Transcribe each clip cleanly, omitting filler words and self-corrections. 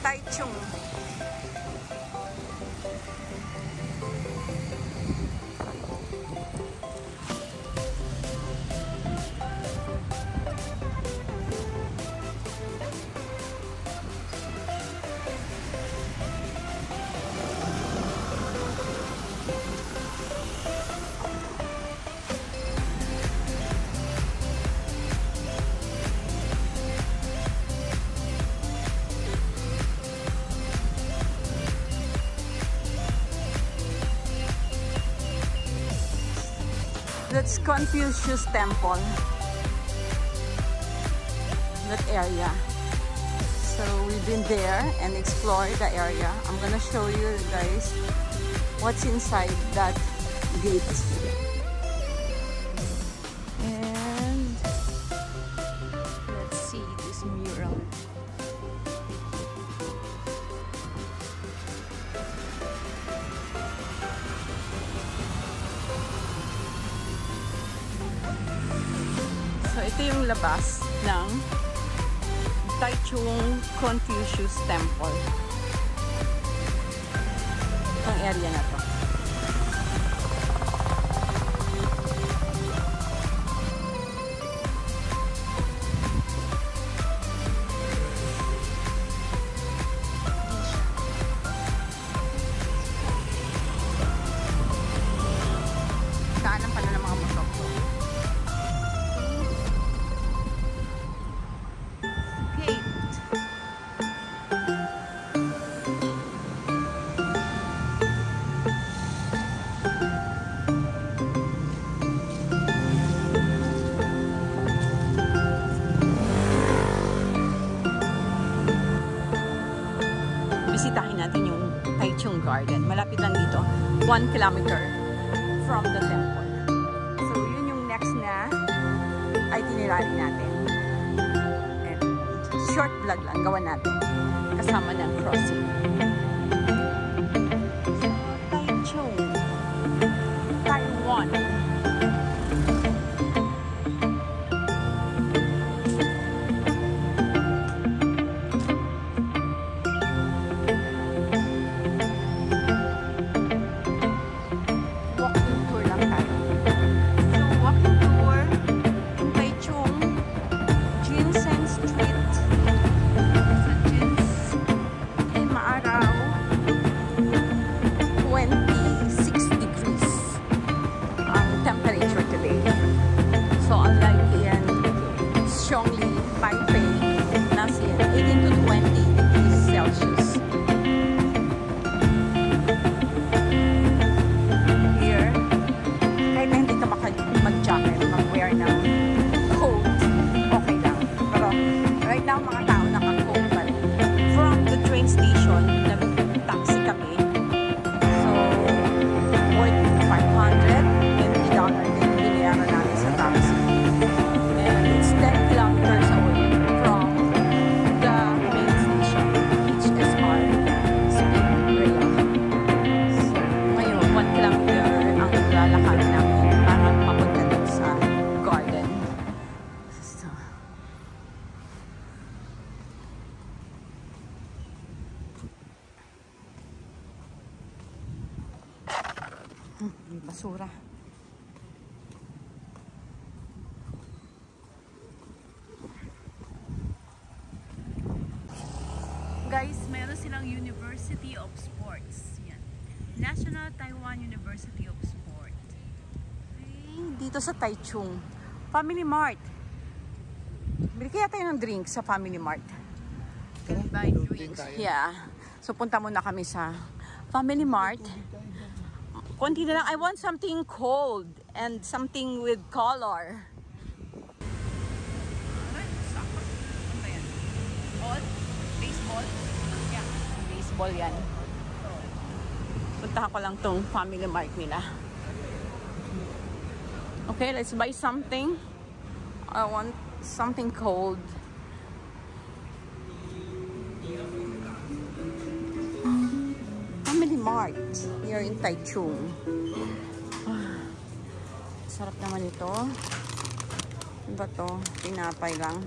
Taichung. That's Confucius Temple. That area. So we've been there and explored the area. I'm gonna show you guys what's inside that gate. And let's see this mural. So ito yung labas ng Taichung Confucius Temple. Itong area na to. Kanan pala ng mga motor ko. Bisitahin natin yung Taichung Garden. Malapit lang dito. 1 kilometer from the temple. So, yun yung next na itinerary natin. And short vlog lang gawa natin. Kasama ng crossing. Taichung, Taiwan. Basura. Guys, meron silang University of Sports. Yan. National Taiwan University of Sport. Okay. Dito sa Taichung. Family Mart. Bili kaya tayo ng drink sa Family Mart. Can buy drinks. Yeah. So punta muna kami sa Family Mart. Konti na lang. I want something cold and something with color. Ano ba yan? Ball? Baseball? Yeah. Baseball yan. Puntahan ko lang tong Family Mart nila. Okay, let's buy something. I want something cold. Family Mart here in Taichung. Sarap naman ito. Ano ba to? Tinapay lang.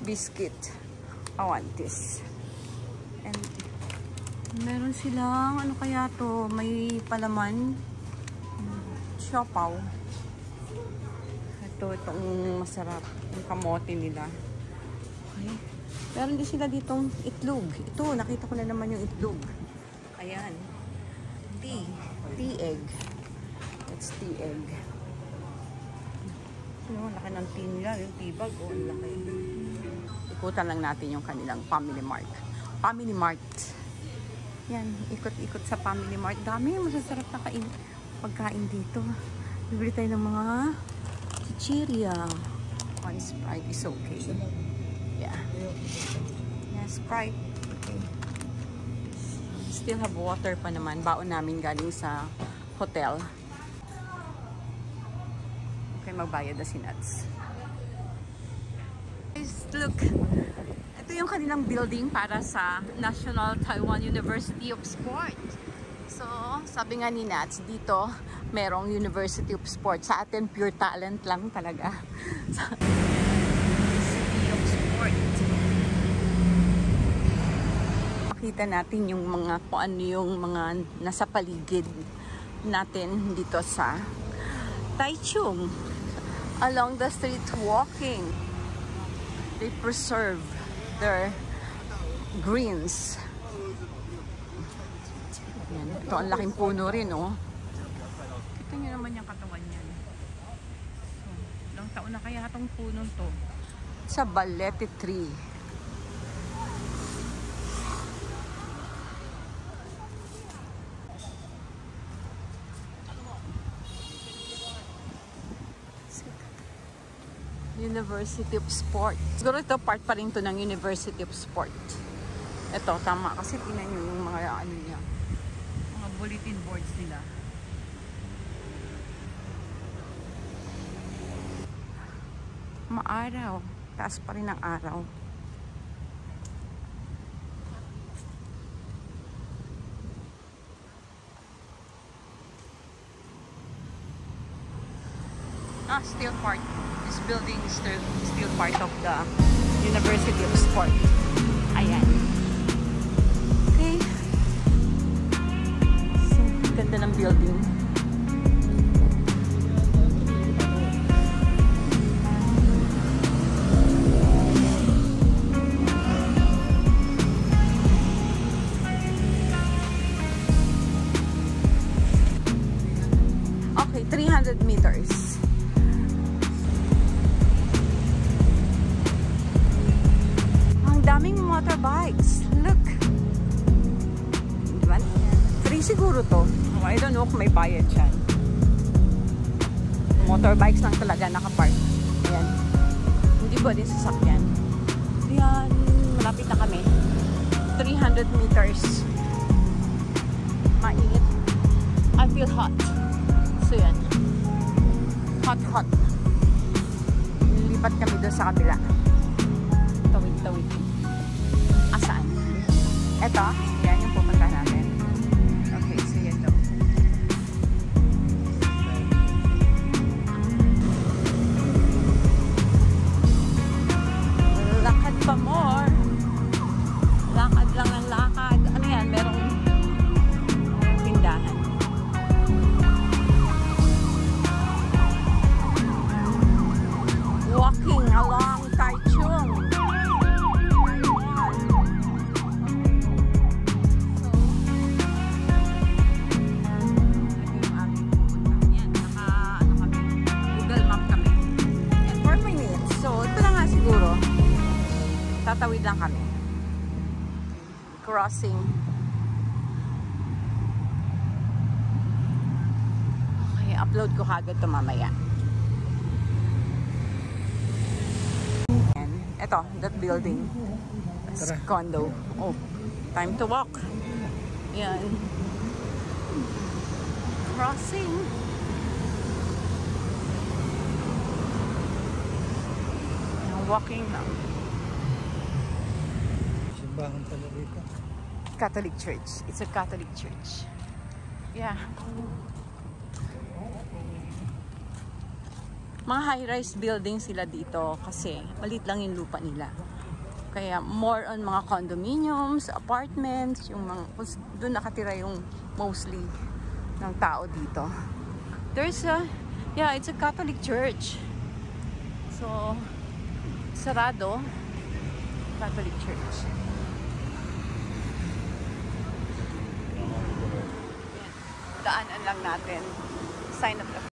Biscuit. I want this. And meron silang, ano kaya to? May palaman. Siopaw. Itong masarap. Yung kamote nila. Okay. Meron din sila ditong itlog. Ito, nakita ko na naman yung itlog. Ayan. Tea. Tea egg. It's tea egg. Ano, laki ng tea nila. Yung tea bag. Oh, laki. Ikutan lang natin yung kanilang Family Mart. Family Mart. Yan. Ikot-ikot sa Family Mart. Dami. Masasarap na pagkain dito. Bibili tayo ng mga chichirya. One Sprite is okay. Yeah. Yeah, Sprite. Okay. Still have water pa naman. Baon namin galing sa hotel. Okay, magbayad na si Nats. Guys, look. Ito yung kanilang building para sa National Taiwan University of Sport. So, sabi nga ni Nats, dito merong University of Sport. Sa atin, pure talent lang talaga. University of Sport. Makita natin yung mga, kung ano yung mga nasa paligid natin dito sa Taichung. Along the street walking. They preserve their greens. Yan. Ito, ang laking puno rin, oh. Kita nyo naman yung katawan yan. So, ilang taon na kaya itong puno to? Sa balete tree. University of Sport. Siguro ito part pa rin to ng University of Sport. Ito, tama. Kasi tingnan nyo yung mga ano niya. Mga bulletin boards nila. Maaraw. Taas pa rin ang araw. Still part. This building is still part of the University of Sport. Ayan. Okay. So, ganda ng building. Okay, 300 meters. Daming motorbikes. Look. Diba? Free siguro to. Oh, I don't know kung may bayad dyan. Motorbikes lang talaga nakapark. Ayan. Hindi ba din sasakyan? Ayan. Malapit na kami. 300 meters. Mainit. I feel hot. So yan. Hot, hot. Lilipat kami doon sa kabila. Tawid-tawid. Asaan? Eto, yan yung pupunta natin. Okay, so yan daw. Lakad pa more. Lakad lang ng lakad. Ano yan? Merong tindahan. Walking along Taichung. Tatawid lang kami. Crossing. Okay, upload ko kagad ito mamaya. Ito, that building. It's condo. Oh, time to walk. Yan. Crossing. Walking now. Catholic Church. It's a Catholic Church. Yeah. Mga high-rise building sila dito kasi maliit lang yung lupa nila. Kaya more on mga condominiums, apartments, yung mga, doon nakatira yung mostly ng tao dito. There's a, yeah, it's a Catholic church. So, sarado. Catholic church. Daanan lang natin. Sign of the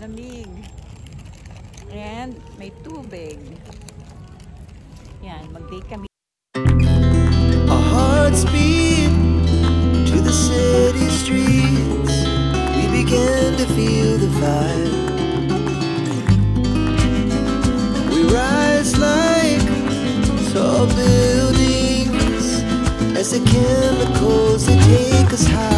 lamig. And may tubig. Yan, mag-date kami. Our hearts beat to the city streets. We began to feel the fire. We rise like tall buildings as the chemicals they take us high.